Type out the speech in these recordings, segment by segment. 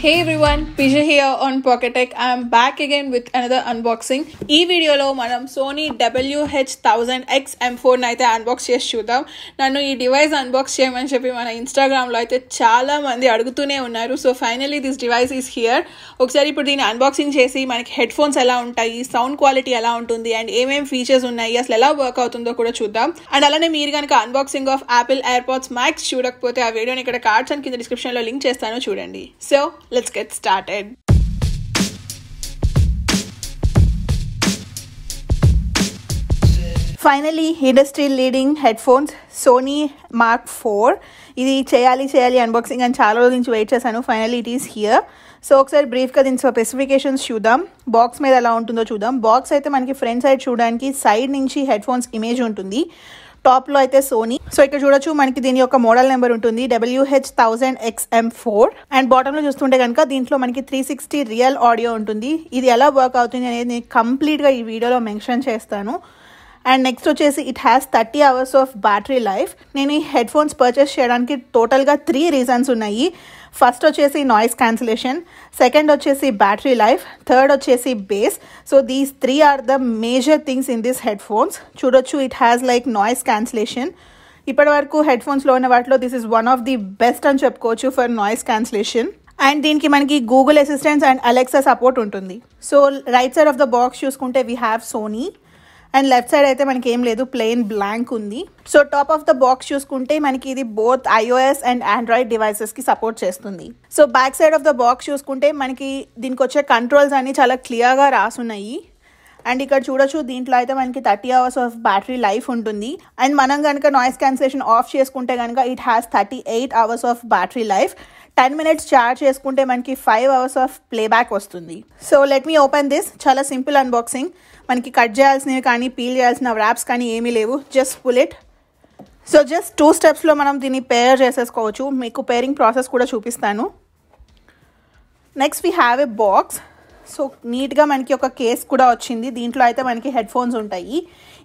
Hey everyone, Pija here on Pocket Tech. I am back again with another unboxing. ఈ వీడియోలో మనం Sony WH-1000X M4 అయితే unbox చేసి చూద్దాం. నన్ను ఈ డివైస్ అన్బాక్స్ చేయమని చెప్పి మన ఇన్స్టాగ్రామ్లో అయితే చాలా మంది అడుగుతూనే ఉన్నారు. So finally this device is here. ఒకసారి ఇప్పుడు దీన్ని అన్బాక్సింగ్ చేసి మనకి హెడ్ ఫోన్స్ ఎలా ఉంటాయి, సౌండ్ క్వాలిటీ ఎలా ఉంటుంది అండ్ ఏమేం ఫీచర్స్ ఉన్నాయి, అసలు ఎలా వర్క్ అవుతుందో కూడా చూద్దాం. అండ్ అలానే మీరు కనుక unboxing of Apple AirPods max చూడకపోతే ఆ వీడియోని ఇక్కడ కార్డ్స్ అండ్ కింద డిస్క్రిప్షన్లో లింక్ చేస్తాను, చూడండి. So let's get started. Finally industry leading headphones Sony Mark 4 ఇది చేయాలి అన్బాక్సింగ్ అని చాలా రోజుల నుంచి వెయిట్ చేశాను. Finally it is here. So ఒకసారి బ్రీఫ్గా దీని స్పెసిఫికేషన్స్ చూద్దాం. బాక్స్ మీద ఎలా ఉంటుందో చూద్దాం. బాక్స్ అయితే మనకి ఫ్రంట్ సైడ్ చూడడానికి సైడ్ నుంచి హెడ్ ఫోన్స్ ఇమేజ్ ఉంటుంది, టాప్లో అయితే సోనీ. సో ఇక్కడ చూడొచ్చు మనకి దీని యొక్క మోడల్ నెంబర్ ఉంటుంది WH-1000X M4. అండ్ బాటంలో చూస్తుంటే కనుక దీంట్లో మనకి 360 రియల్ ఆడియో ఉంటుంది. ఇది ఎలా వర్క్ అవుతుంది అనేది నేను కంప్లీట్గా ఈ వీడియోలో మెన్షన్ చేస్తాను. అండ్ నెక్స్ట్ వచ్చేసి it has 30 hours of battery life. నేను ఈ హెడ్ ఫోన్స్ పర్చేస్ చేయడానికి టోటల్గా 3 రీజన్స్ ఉన్నాయి. ఫస్ట్ వచ్చేసి నాయిస్ క్యాన్సిలేషన్, సెకండ్ వచ్చేసి బ్యాటరీ లైఫ్, థర్డ్ వచ్చేసి bass. So these 3 are the major things in this headphones. చూడొచ్చు it has like noise cancellation. ఇప్పటి వరకు హెడ్ ఫోన్స్లో ఉన్న వాటిలో this is one of the best అని చెప్పుకోవచ్చు ఫర్ నాయిస్ క్యాన్సిలేషన్. అండ్ దీనికి మనకి Google assistants and Alexa support ఉంటుంది. So right side of the box చూసుకుంటే we have Sony and left side అయితే మనకి ఏం లేదు, ప్లెయిన్ బ్లాంక్ ఉంది. So top of the box చూసుకుంటే మనకి ఇది బోత్ iOS అండ్ ఆండ్రాయిడ్ డివైసెస్కి సపోర్ట్ చేస్తుంది. So back side of the box చూసుకుంటే మనకి దీనికి వచ్చే కంట్రోల్స్ అన్ని చాలా క్లియర్గా రాసున్నాయి. అండ్ ఇక్కడ చూడొచ్చు దీంట్లో అయితే మనకి 30 hours ఆఫ్ బ్యాటరీ లైఫ్ ఉంటుంది. అండ్ మనం కనుక నాయిస్ క్యాన్సిలేషన్ ఆఫ్ చేసుకుంటే కనుక it has 38 hours of battery life. 10 minutes charge చేసుకుంటే మనకి 5 hours ఆఫ్ ప్లేబ్యాక్ వస్తుంది. So let me open this. చాలా సింపుల్ అన్బాక్సింగ్. మనకి కట్ చేయాల్సినవి కానీ పీల్ చేయాల్సిన ర్యాప్స్ కానీ ఏమీ లేవు, just pull it. So just 2 స్టెప్స్లో మనం దీన్ని పేర్ చేసేసుకోవచ్చు. మీకు పేరింగ్ ప్రాసెస్ కూడా చూపిస్తాను. Next we have a box. So నీట్గా మనకి ఒక కేస్ కూడా వచ్చింది. దీంట్లో అయితే మనకి హెడ్ ఫోన్స్ ఉంటాయి.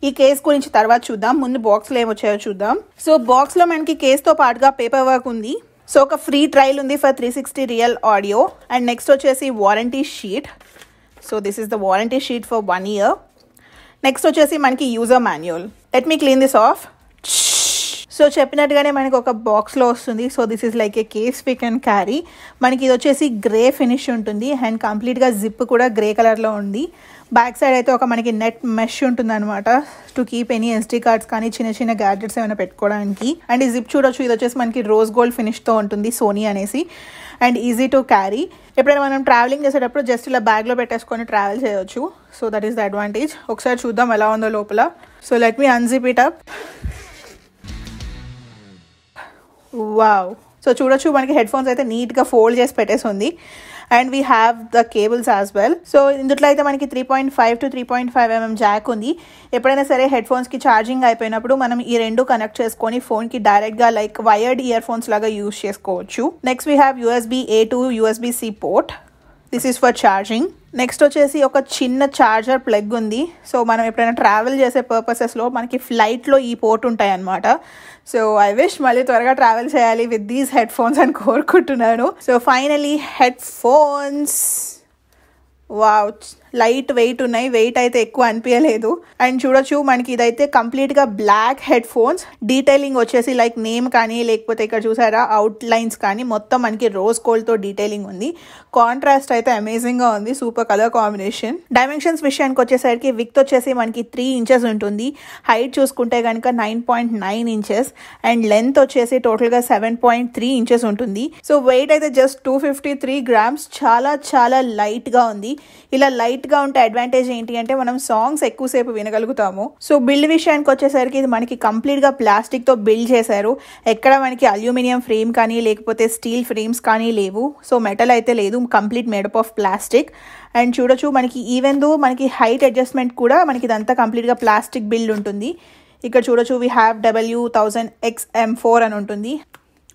ఈ కేస్ గురించి తర్వాత చూద్దాం, ముందు బాక్స్లో ఏమొచ్చాయో చూద్దాం. సో బాక్స్లో మనకి కేస్తో పాటుగా పేపర్ వర్క్ ఉంది. సో ఒక ఫ్రీ ట్రయల్ ఉంది for 360 real audio. And next వచ్చేసి warranty sheet. So this is the warranty sheet for 1 year. Next వచ్చేసి మనకి user manual. Let me clean this off. So చెప్పినట్టుగానే మనకి ఒక బాక్స్లో వస్తుంది. So this is like a case we can carry. మనకి ఇది వచ్చేసి గ్రే ఫినిష్ ఉంటుంది అండ్ కంప్లీట్గా జిప్ కూడా గ్రే కలర్లో ఉంది. బ్యాక్ సైడ్ అయితే ఒక మనకి నెట్ మెష్ ఉంటుంది అనమాట, to keep any SD cards కానీ చిన్న చిన్న గ్యాడ్జెట్స్ ఏమైనా పెట్టుకోవడానికి. అండ్ ఈ జిప్ చూడొచ్చు, ఇది వచ్చేసి మనకి రోజ్ గోల్డ్ ఫినిష్తో ఉంటుంది సోనీ అనేసి. And easy to carry. ఎప్పుడైనా మనం ట్రావెలింగ్ చేసేటప్పుడు జస్ట్ ఇలా బ్యాగ్లో పెట్టేసుకొని ట్రావెల్ చేయవచ్చు. So that is the advantage. ఒకసారి చూద్దాం ఎలా ఉందో లోపల. So let me unzip it up. Wow. So చూడొచ్చు మనకి హెడ్ ఫోన్స్ అయితే నీట్గా ఫోల్డ్ చేసి పెట్టేసి ఉంది. And we have the cables as well. So ఇందులో అయితే మనకి 3.5 to 3.5 mm జాక్ ఉంది. ఎప్పుడైనా సరే హెడ్ ఫోన్స్కి ఛార్జింగ్ అయిపోయినప్పుడు మనం ఈ రెండు కనెక్ట్ చేసుకొని ఫోన్కి డైరెక్ట్గా లైక్ వైర్డ్ ఇయర్ ఫోన్స్ లాగా యూజ్ చేసుకోవచ్చు. Next we have USB-A to USB-C port. This is for charging. Next వచ్చేసి ఒక చిన్న ఛార్జర్ ప్లగ్ ఉంది. సో మనం ఎప్పుడైనా ట్రావెల్ చేసే పర్పసెస్లో మనకి ఫ్లైట్లో ఈ పోర్ట్ ఉంటాయి అన్నమాట. సో ఐ విష్ మళ్ళీ త్వరగా ట్రావెల్ చేయాలి విత్ దీస్ హెడ్ ఫోన్స్ అని కోరుకుంటున్నాను. So finally head phones. Wow, light weight ఉన్నాయి, వెయిట్ అయితే ఎక్కువ అనిపించలేదు. అండ్ చూడొచ్చు మనకి ఇదైతే కంప్లీట్గా బ్లాక్ హెడ్ ఫోన్స్. డీటెయిలింగ్ వచ్చేసి లైక్ నేమ్ కానీ లేకపోతే ఇక్కడ చూసారా అవుట్ లైన్స్ కానీ మొత్తం మనకి రోజ్ గోల్డ్తో డీటెయిలింగ్ ఉంది. కాంట్రాస్ట్ అయితే అమేజింగ్గా ఉంది, సూపర్ కలర్ కాంబినేషన్. డైమెన్షన్స్ విషయానికి వచ్చేసరికి విడ్త్ వచ్చేసి మనకి 3 inches ఉంటుంది. హైట్ చూసుకుంటే కనుక 9.9 inches. అండ్ లెంత్ వచ్చేసి టోటల్గా 7.3 inches ఉంటుంది. సో వెయిట్ అయితే జస్ట్ 253 grams. చాలా చాలా లైట్గా ఉంది. ఇలా లైట్గా ఉంటే అడ్వాంటేజ్ ఏంటి అంటే మనం సాంగ్స్ ఎక్కువసేపు వినగలుగుతాము. సో బిల్డ్ విషయానికి వచ్చేసరికి ఇది మనకి కంప్లీట్గా ప్లాస్టిక్తో బిల్డ్ చేశారు. ఎక్కడ మనకి అల్యూమినియం ఫ్రేమ్ కానీ లేకపోతే స్టీల్ ఫ్రేమ్స్ కానీ లేవు. సో మెటల్ అయితే లేదు, complete made up of plastic. And చూడొచ్చు మనకి ఈవెన్ దో మనకి హైట్ అడ్జస్ట్మెంట్ కూడా మనకి ఇదంతా కంప్లీట్గా ప్లాస్టిక్ బిల్డ్ ఉంటుంది. ఇక్కడ చూడొచ్చు వీ హ్యావ్ W1000X M4 అని ఉంటుంది.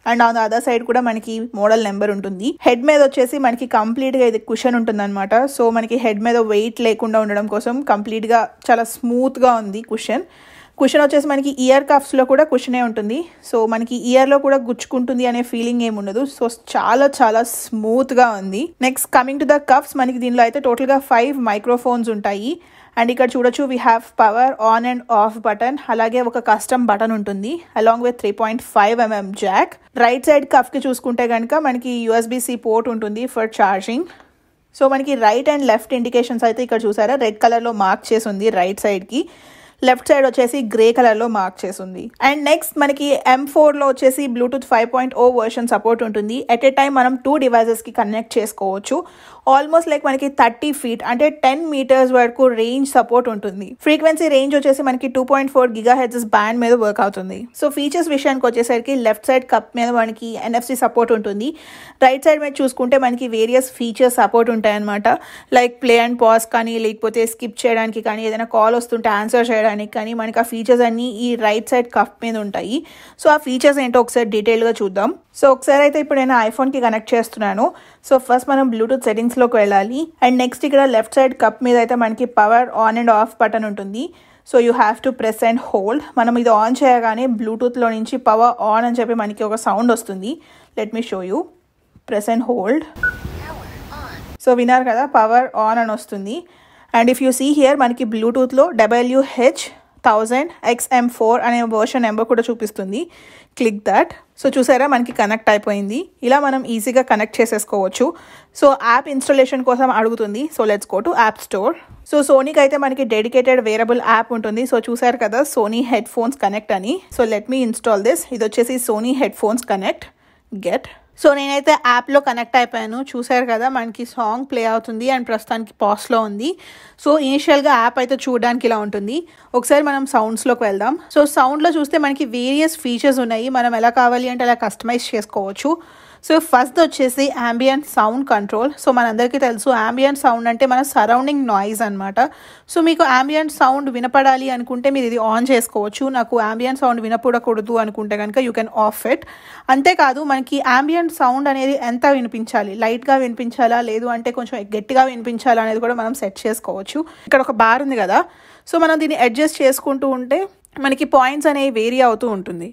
And on the other side కూడా మనకి మోడల్ నెంబర్ ఉంటుంది. హెడ్ మీద వచ్చేసి మనకి కంప్లీట్గా ఇది కుషన్ ఉంటుంది అనమాట. సో మనకి హెడ్ మీద వెయిట్ లేకుండా ఉండడం కోసం కంప్లీట్గా చాలా స్మూత్గా ఉంది కుషన్. కుషన్ వచ్చేసి మనకి ఇయర్ కఫ్స్లో కూడా కుషనే ఉంటుంది. సో మనకి ఇయర్లో కూడా గుచ్చుకుంటుంది అనే ఫీలింగ్ ఏమి ఉండదు. సో చాలా చాలా స్మూత్గా ఉంది. Next coming to the cuffs, మనకి దీనిలో అయితే టోటల్గా 5 మైక్రోఫోన్స్ ఉంటాయి. అండ్ ఇక్కడ చూడొచ్చు we have power on and off button, అలాగే ఒక కస్టమ్ బటన్ ఉంటుంది along with 3.5mm jack. Right side కఫ్కి చూసుకుంటే కనుక మనకి USB-C పోర్ట్ ఉంటుంది ఫర్ ఛార్జింగ్. సో మనకి రైట్ అండ్ లెఫ్ట్ ఇండికేషన్స్ అయితే ఇక్కడ చూసారా రెడ్ కలర్లో మార్క్ చేసి ఉంది రైట్ సైడ్కి, లెఫ్ట్ సైడ్ వచ్చేసి గ్రే కలర్లో మార్క్ చేసింది. అండ్ నెక్స్ట్ మనకి M4లో వచ్చేసి బ్లూటూత్ 5.0 వర్షన్ సపోర్ట్ ఉంటుంది. ఎట్ ఏ టైం మనం 2 డివైజెస్కి కనెక్ట్ చేసుకోవచ్చు. ఆల్మోస్ట్ లైక్ మనకి 30 feet అంటే 10 meters వరకు రేంజ్ సపోర్ట్ ఉంటుంది. ఫ్రీక్వెన్సీ రేంజ్ వచ్చేసి మనకి 2.4 GHz బ్యాండ్ మీద వర్క్ అవుతుంది. సో ఫీచర్స్ విషయానికి వచ్చేసరికి లెఫ్ట్ సైడ్ కప్ మీద మనకి NFC సపోర్ట్ ఉంటుంది. రైట్ సైడ్ మీద చూసుకుంటే మనకి వేరియస్ ఫీచర్స్ సపోర్ట్ ఉంటాయన్నమాట. లైక్ ప్లే అండ్ పాజ్ కానీ, లేకపోతే స్కిప్ చేయడానికి కానీ, ఏదైనా కాల్ వస్తుంటే ఆన్సర్ చేయడానికి కానీ మనకి ఆ ఫీచర్స్ అన్ని ఈ రైట్ సైడ్ కప్ మీద ఉంటాయి. సో ఆ ఫీచర్స్ ఏంటో ఒకసారి డీటెయిల్గా చూద్దాం. సో ఒకసారి అయితే ఇప్పుడు నేను ఐఫోన్కి కనెక్ట్ చేస్తున్నాను. సో ఫస్ట్ మనం బ్లూటూత్ సెట్టింగ్స్లోకి వెళ్ళాలి. అండ్ నెక్స్ట్ ఇక్కడ లెఫ్ట్ సైడ్ కప్ మీద అయితే మనకి power on and off button ఉంటుంది. So you have to press and hold. మనం ఇది ఆన్ చేయగానే బ్లూటూత్లో నుంచి పవర్ ఆన్ అని చెప్పి మనకి ఒక సౌండ్ వస్తుంది. Let me show you. Press and hold. So విన్నారు కదా పవర్ ఆన్ అని వస్తుంది. And if you see here మనకి బ్లూటూత్లో WH1000XM4 అనే వర్షన్ నెంబర్ కూడా చూపిస్తుంది. Click that. సో చూసారా మనకి కనెక్ట్ అయిపోయింది. ఇలా మనం ఈజీగా కనెక్ట్ చేసేసుకోవచ్చు. సో యాప్ ఇన్స్టాలేషన్ కోసం అడుగుతుంది. So let's go to app store. So సోనీకి అయితే మనకి డెడికేటెడ్ వేరబుల్ యాప్ ఉంటుంది. సో చూసారు కదా సోనీ హెడ్ ఫోన్స్ కనెక్ట్ అని. So let me install this. ఇది వచ్చేసి Sony headphones connect get. So నేనైతే యాప్లో కనెక్ట్ అయిపోయాను. చూసారు కదా మనకి సాంగ్ ప్లే అవుతుంది అండ్ ప్రస్తుతానికి పాస్లో ఉంది. సో ఇనిషియల్గా యాప్ అయితే చూడడానికి ఇలా ఉంటుంది. ఒకసారి మనం సౌండ్స్లోకి వెళ్దాం. సో సౌండ్లో చూస్తే మనకి వేరియస్ ఫీచర్స్ ఉన్నాయి. మనం ఎలా కావాలి అంటే అలా కస్టమైజ్ చేసుకోవచ్చు. సో ఫస్ట్ వచ్చేసి ambient సౌండ్ కంట్రోల్. సో మనందరికీ తెలుసు ambient సౌండ్ అంటే మన సరౌండింగ్ నాయిస్ అనమాట. సో మీకు ambient సౌండ్ వినపడాలి అనుకుంటే మీరు ఇది ఆన్ చేసుకోవచ్చు. నాకు ambient సౌండ్ వినపడకూడదు అనుకుంటే కనుక యూ కెన్ ఆఫ్ ఇట్. అంతేకాదు మనకి ambient సౌండ్ అనేది ఎంత వినిపించాలి, లైట్గా వినిపించాలా లేదు అంటే కొంచెం గట్టిగా వినిపించాలా అనేది కూడా మనం సెట్ చేసుకోవచ్చు. ఇక్కడ ఒక బార్ ఉంది కదా, సో మనం దీన్ని అడ్జస్ట్ చేసుకుంటూ ఉంటే మనకి పాయింట్స్ అనేవి వేరీ అవుతూ ఉంటుంది.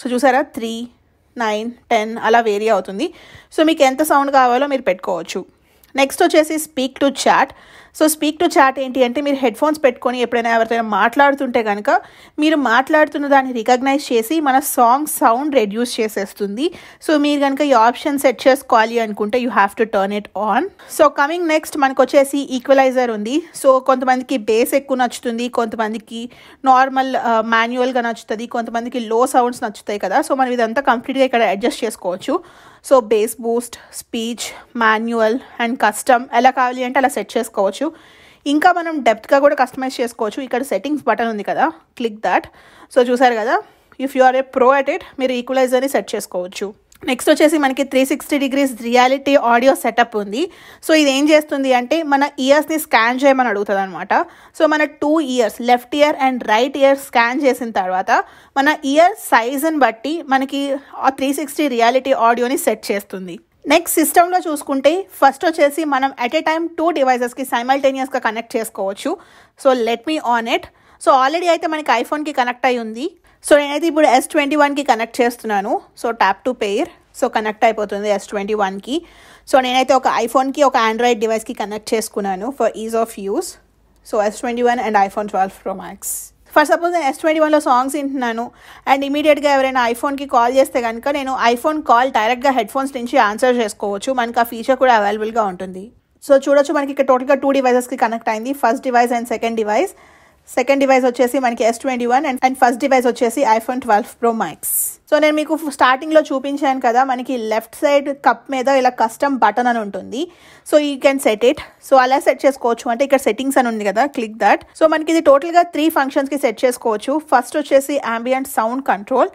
సో చూసారా 3, 9, 10 అలా వేరీ అవుతుంది. సో మీకు ఎంత సౌండ్ కావాలో మీరు పెట్టుకోవచ్చు. నెక్స్ట్ వచ్చేసి speak to chat. So speak to chat ఏంటి అంటే మీరు హెడ్ ఫోన్స్ పెట్టుకొని ఎప్పుడైనా ఎవరితో మాట్లాడుతుంటే కనుక మీరు మాట్లాడుతున్న దాన్ని రికగ్నైజ్ చేసి మన సాంగ్ సౌండ్ రెడ్యూస్ చేసేస్తుంది. సో మీరు కనుక ఈ ఆప్షన్ సెట్ చేసుకోవాలి అనుకుంటే you have to turn it on. So coming next మనకు వచ్చేసి ఈక్వలైజర్ ఉంది. సో కొంతమందికి బేస్ ఎక్కువ నచ్చుతుంది, కొంతమందికి నార్మల్ మాన్యువల్గా నచ్చుతుంది, కొంతమందికి లో సౌండ్స్ నచ్చుతాయి కదా. సో మనం ఇదంతా కంప్లీట్గా ఇక్కడ అడ్జస్ట్ చేసుకోవచ్చు. So base Boost, speech, manual and custom ఎలా కావాలి అంటే అలా సెట్ చేసుకోవచ్చు. ఇంకా మనం డెప్త్గా కూడా కస్టమైజ్ చేసుకోవచ్చు. ఇక్కడ సెట్టింగ్స్ బటన్ ఉంది కదా, క్లిక్ దాట్. సో చూసారు కదా if you are a pro at it మీరు ఈక్వలైజర్ని సెట్ చేసుకోవచ్చు. నెక్స్ట్ వచ్చేసి మనకి 360 degrees రియాలిటీ ఆడియో సెటప్ ఉంది. సో ఇది ఏం చేస్తుంది అంటే మన ఇయర్స్ని స్కాన్ చేయమని అడుగుతుంది అనమాట. సో మన 2 ears left ear and right year scan చేసిన తర్వాత మన ఇయర్ సైజుని బట్టి మనకి 360 రియాలిటీ ఆడియోని సెట్ చేస్తుంది. నెక్స్ట్ సిస్టంలో చూసుకుంటే ఫస్ట్ వచ్చేసి మనం అట్ ఏ టైం 2 డివైజెస్కి సైమల్టేనియస్గా కనెక్ట్ చేసుకోవచ్చు. So let me on it. So already అయితే మనకి ఐఫోన్కి కనెక్ట్ అయి ఉంది. సో నేనైతే ఇప్పుడు S21కి కనెక్ట్ చేస్తున్నాను. So tap to pair. So connect అయిపోతుంది S21కి. సో నేనైతే ఒక ఐఫోన్కి ఒక ఆండ్రాయిడ్ డివైస్కి కనెక్ట్ చేసుకున్నాను for is of use. So S21 and iPhone 12 Pro Max. For suppose నేను S21లో సాంగ్స్ వింటున్నాను అండ్ ఇమీడియట్గా ఎవరైనా ఐఫోన్కి కాల్ చేస్తే కనుక నేను ఐఫోన్ కాల్ డైరెక్ట్గా హెడ్ ఫోన్స్ నుంచి ఆన్సర్ చేసుకోవచ్చు. మనకి ఆ ఫీచర్ కూడా అవైలబుల్గా ఉంటుంది. సో చూడొచ్చు మనకి ఇక్కడ టోటల్గా 2 డివైజెస్కి కనెక్ట్ అయింది, first device and second device. Second device వచ్చేసి మనకి S21 అండ్ ఫస్ట్ డివైస్ వచ్చేసి iPhone 12 Pro Max. సో నేను మీకు స్టార్టింగ్లో చూపించాను కదా మనకి లెఫ్ట్ సైడ్ కప్ మీద ఇలా కస్టమ్ బటన్ అని ఉంటుంది. So you can set it. So అలా సెట్ చేసుకోవచ్చు అంటే ఇక్కడ సెట్టింగ్స్ అని ఉంది కదా, క్లిక్ దట్. సో మనకి ఇది టోటల్గా 3 ఫంక్షన్స్కి సెట్ చేసుకోవచ్చు. ఫస్ట్ వచ్చేసి ambient సౌండ్ కంట్రోల్,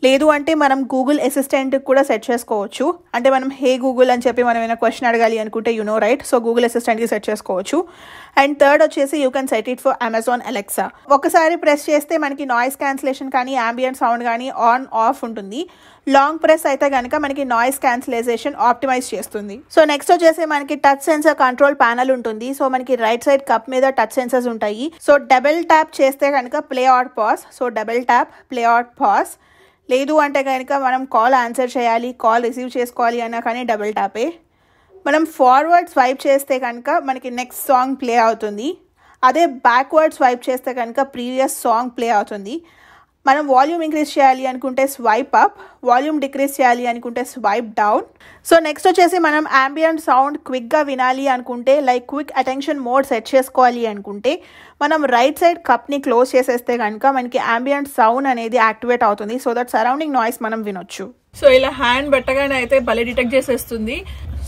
లేదు అంటే మనం గూగుల్ అసిస్టెంట్ కూడా సెట్ చేసుకోవచ్చు. అంటే మనం హే గూగుల్ అని చెప్పి మనం ఏమైనా క్వశ్చన్ అడగాలి అనుకుంటే రైట్, సో గూగుల్ అసిస్టెంట్కి సెట్ చేసుకోవచ్చు. అండ్ థర్డ్ వచ్చేసి you can set it for Amazon Alexa. ఒకసారి ప్రెస్ చేస్తే మనకి నాయిస్ క్యాన్సిలేషన్ కానీ ambient సౌండ్ కానీ ఆన్ ఆఫ్ ఉంటుంది. లాంగ్ ప్రెస్ అయితే కనుక మనకి నాయిస్ క్యాన్సిలైజేషన్ ఆప్టిమైజ్ చేస్తుంది. సో నెక్స్ట్ వచ్చేసి మనకి టచ్ సెన్సర్ కంట్రోల్ ప్యానల్ ఉంటుంది. సో మనకి రైట్ సైడ్ కప్ మీద టచ్ సెన్సర్స్ ఉంటాయి. సో డబుల్ ట్యాప్ చేస్తే కనుక play or pause, so double tap play or pause. లేదు అంటే కనుక మనం కాల్ ఆన్సర్ చేయాలి, కాల్ రిసీవ్ చేసుకోవాలి అన్నా కానీ డబుల్ ట్యాపే. మనం ఫార్వర్డ్ స్వైప్ చేస్తే కనుక మనకి నెక్స్ట్ సాంగ్ ప్లే అవుతుంది. అదే బ్యాక్వర్డ్ స్వైప్ చేస్తే కనుక ప్రీవియస్ సాంగ్ ప్లే అవుతుంది. మనం వాల్యూమ్ ఇంక్రీజ్ చేయాలి అనుకుంటే స్వైప్ అప్, వాల్యూమ్ డిక్రీజ్ చేయాలి అనుకుంటే స్వైప్ డౌన్. సో నెక్స్ట్ వచ్చేసి మనం ambient సౌండ్ క్విక్గా వినాలి అనుకుంటే like quick attention mode set చేసుకోవాలి అనుకుంటే మనం రైట్ సైడ్ కప్ని క్లోజ్ చేసేస్తే కనుక మనకి ambient సౌండ్ అనేది యాక్టివేట్ అవుతుంది. సో దట్ సరౌండింగ్ నాయిస్ మనం వినొచ్చు. సో ఇలా హ్యాండ్ పెట్టగానే అయితే భలే డిటెక్ట్ చేసేస్తుంది.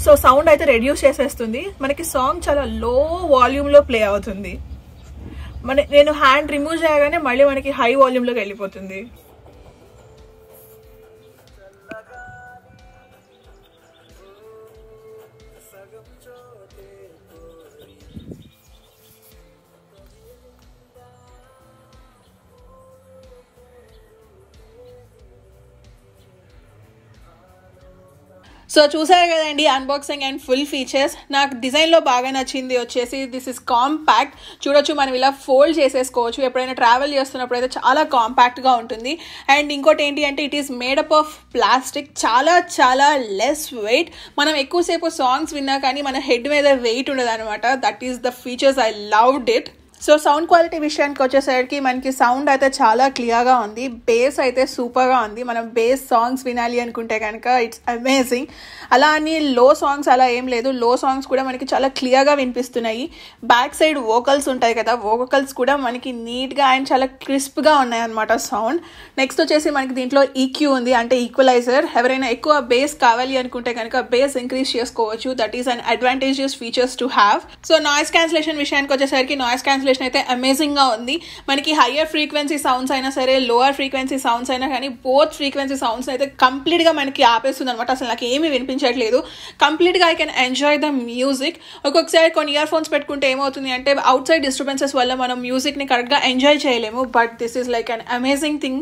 సో సౌండ్ అయితే రెడ్యూస్ చేసేస్తుంది. మనకి సాంగ్ చాలా లో వాల్యూమ్లో ప్లే అవుతుంది. నేను హ్యాండ్ రిమూవ్ చేయగానే మళ్ళీ మనకి హై వాల్యూమ్లోకి వెళ్ళిపోతుంది. సో చూసారు కదండి అన్బాక్సింగ్ అండ్ ఫుల్ ఫీచర్స్. నాకు డిజైన్లో బాగా నచ్చింది వచ్చేసి దిస్ ఇస్ కాంపాక్ట్. చూడొచ్చు, మనం ఇలా ఫోల్డ్ చేసేసుకోవచ్చు. ఎప్పుడైనా ట్రావెల్ చేస్తున్నప్పుడు అయితే చాలా కాంపాక్ట్గా ఉంటుంది. అండ్ ఇంకోటి ఏంటి అంటే it is made up of plastic. చాలా చాలా లెస్ వెయిట్. మనం ఎక్కువసేపు సాంగ్స్ విన్నా కానీ మన హెడ్ మీద వెయిట్ ఉండదు అనమాట. That is the features. I loved it. So sound quality విషయానికి వచ్చేసరికి మనకి సౌండ్ అయితే చాలా క్లియర్గా ఉంది. బేస్ అయితే సూపర్గా ఉంది. మనం బేస్ సాంగ్స్ వినాలి అనుకుంటే కనుక ఇట్స్ అమేజింగ్. అలా అని లో సాంగ్స్ అలా ఏం లేదు. లో సాంగ్స్ కూడా మనకి చాలా క్లియర్గా వినిపిస్తున్నాయి. బ్యాక్ సైడ్ వోకల్స్ ఉంటాయి కదా, వోకల్స్ కూడా మనకి నీట్గా అండ్ చాలా క్రిస్ప్గా ఉన్నాయి అనమాట సౌండ్. నెక్స్ట్ వచ్చేసి మనకి దీంట్లో ఈక్యూ ఉంది, అంటే ఈక్వలైజర్. ఎవరైనా ఎక్కువ బేస్ కావాలి అనుకుంటే కనుక బేస్ ఇంక్రీజ్ చేసుకోవచ్చు. That is an advantageous features to have. So noise cancellation విషయానికి వచ్చేసరికి నాయిస్ క్యాన్సిలేషన్ అయితే అమేజింగ్ గా ఉంది. మనకి హయ్యర్ ఫ్రీక్వెన్సీ సౌండ్స్ అయినా సరే, లోవర్ ఫ్రీక్వెన్సీ సౌండ్స్ అయినా కానీ బోత్ ఫ్రీక్వెన్సీ సౌండ్స్ అయితే కంప్లీట్ గా మనకి ఆపేస్తుంది అనమాట. అసలు నాకు ఏమీ వినిపించట్లేదు. కంప్లీట్ గా I can enjoy the music. ఒక్కొక్కసారి కొన్ని ఇయర్ ఫోన్స్ పెట్టుకుంటే ఏమవుతుంది అంటే అవుట్ సైడ్ డిస్టర్బెన్సెస్ వల్ల మనం మ్యూజిక్ ని కరెక్ట్ గా ఎంజాయ్ చేయలేము. But this is like an amazing thing.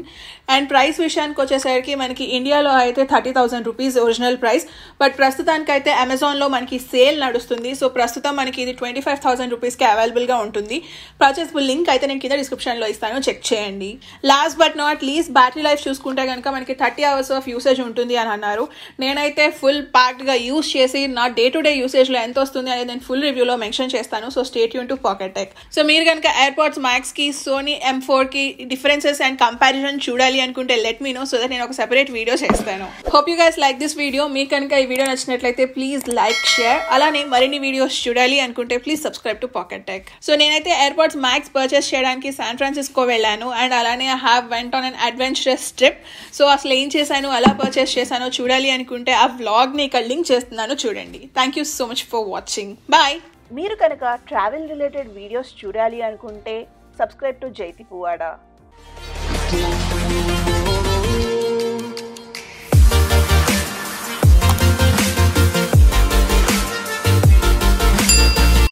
And price విషయానికి వచ్చేసరికి మనకి ఇండియాలో అయితే 30,000 రూపీస్ ఒరిజినల్ ప్రైస్. బట్ ప్రస్తుతానికి అయితే అమెజాన్ లో మనకి సేల్ నడుస్తుంది. సో ప్రస్తుతం మనకి ఇది 25,000 రూపీస్కి అవైలబుల్ గా ఉంటుంది. పర్చేస్బుల్ లింక్ అయితే నేను కింద డిస్క్రిప్షన్లో ఇస్తాను, చెక్ చేయండి. Last but not least battery life చూసుకుంటే కనుక మనకి 30 hours ఆఫ్ యూసేజ్ ఉంటుంది అని అన్నారు. నేనైతే ఫుల్ ప్యాక్డ్గా యూస్ చేసి నా డే టు డే యూసేజ్లో ఎంత వస్తుంది అనేది నేను ఫుల్ రివ్యూలో మెన్షన్ చేస్తాను. So stay tuned to Pocket Tech. So మీరు కనుక ఎయిర్పాడ్స్ మ్యాక్స్కి సోనీ M4కి డిఫరెన్సెస్ అండ్ కంపారిజన్ చూడాలి అనుకుంటే let me know, so that నేను ఒక సెపరేట్ వీడియో చేస్తాను. Hope you guys like this video. మీకు కనుక ఈ వీడియో నచ్చినట్లయితే ప్లీజ్ లైక్, షేర్. అలానే మరిన్ని వీడియోస్ చూడాలి అనుకుంటే please subscribe to Pocket Tech. So నేనైతే ఎయిర్పాడ్స్ మ్యాక్స్ పర్చేస్ చేయడానికి శాన్ ఫ్రాన్సిస్కో వెళ్ళాను. అండ్ అలానే I have went on an adventurous trip. So అసలు ఏం చేశాను, అలా పర్చేస్ చేశానో చూడాలి అనుకుంటే ఆ వ్లాగ్ని ఇక్కడ లింక్ చేస్తున్నాను, చూడండి. Thank you so much for watching. Bye. మీరు కనుక ట్రావెల్ రిలేటెడ్ వీడియోస్ చూడాలి అనుకుంటే సబ్స్క్రైబ్ టు జైతి పువ్వాడ.